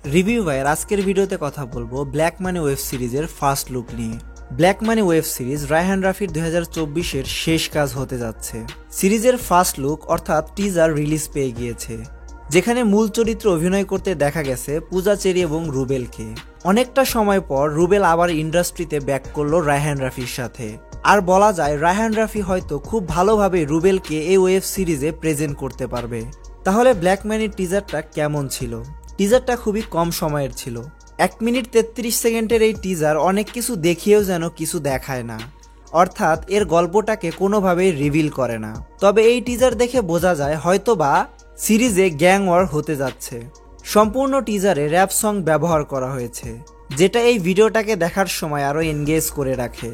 Review ভাইয়ের আজকের ভিডিওতে কথা বলবো ব্ল্যাক মানি ওয়েব সিরিজের ফার্স্ট লুক নিয়ে। Black money web series Raihan রাফির 2024-এর শেষ কাজ হতে যাচ্ছে। সিরিজের ফার্স্ট লুক অর্থাৎ টিজার রিলিজ পেয়ে গিয়েছে, যেখানে মূল চরিত্রে অভিনয় করতে দেখা গেছে পূজা চেরি এবং রুবেলকে। অনেকটা সময় পর রুবেল আবার ইন্ডাস্ট্রিতে ব্যাক করলো রায়হান রাফির সাথে। আর বলা যায় রায়হান রাফি হয়তো খুব ভালোভাবে রুবেলকে এই ওয়েব সিরিজে প্রেজেন্ট করতে পারবে। তাহলে ব্ল্যাক মানির টিজারটা কেমন ছিল? টিজারটা খুবই কম সময়ের ছিল, 1 মিনিট 33 সেকেন্ডের এই টিজার অনেক কিছু দেখিয়েও যেন কিছু দেখায় না, অর্থাৎ এর গল্পটাকে কোনোভাবেই রিভিল করে না। তবে এই টিজার দেখে বোঝা যায় হয়তোবা সিরিজে গ্যাং ওয়ার হতে যাচ্ছে। সম্পূর্ণ টিজারে র্যাপ সং ব্যবহার করা হয়েছে, যেটা এই ভিডিওটাকে দেখার সময় আরও এনগেজ করে রাখে।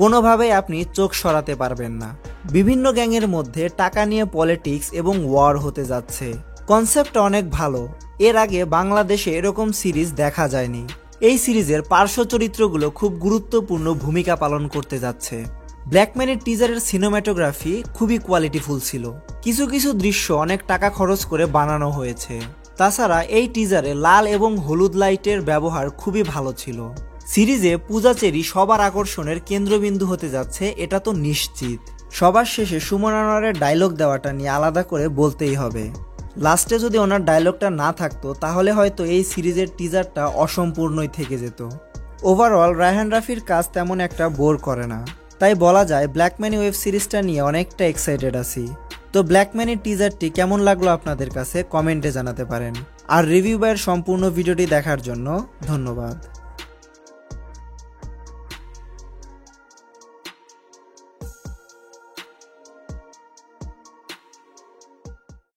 কোনোভাবেই আপনি চোখ সরাতে পারবেন না। বিভিন্ন গ্যাংয়ের মধ্যে টাকা নিয়ে পলিটিক্স এবং ওয়ার হতে যাচ্ছে। কনসেপ্টটা অনেক ভালো, এর আগে বাংলাদেশে এরকম সিরিজ দেখা যায়নি। এই সিরিজের পার্শ্ব চরিত্রগুলো খুব গুরুত্বপূর্ণ ভূমিকা পালন করতে যাচ্ছে। ব্ল্যাক মানির টিজারের সিনেমাটোগ্রাফি খুবই কোয়ালিটিফুল ছিল, কিছু কিছু দৃশ্য অনেক টাকা খরচ করে বানানো হয়েছে। তাছাড়া এই টিজারে লাল এবং হলুদ লাইটের ব্যবহার খুবই ভালো ছিল। সিরিজে পূজা চেরি সবার আকর্ষণের কেন্দ্রবিন্দু হতে যাচ্ছে, এটা তো নিশ্চিত। সবার শেষে সুমন আনোয়ারের ডায়লগ দেওয়াটা নিয়ে আলাদা করে বলতেই হবে। লাস্টে যদি ওনার ডায়লগটা না থাকতো তাহলে হয়তো এই সিরিজের টিজারটা অসম্পূর্ণই থেকে যেত। ওভারঅল রায়হান রাফির কাজ তেমন একটা বোর করে না, তাই বলা যায় ব্ল্যাক মানি ওয়েব সিরিজটা নিয়ে অনেকটা এক্সাইটেড আছি। তো ব্ল্যাক মানির টিজারটি কেমন লাগলো আপনাদের কাছে কমেন্টে জানাতে পারেন। আর রিভিউ বাইয়ের সম্পূর্ণ ভিডিওটি দেখার জন্য ধন্যবাদ।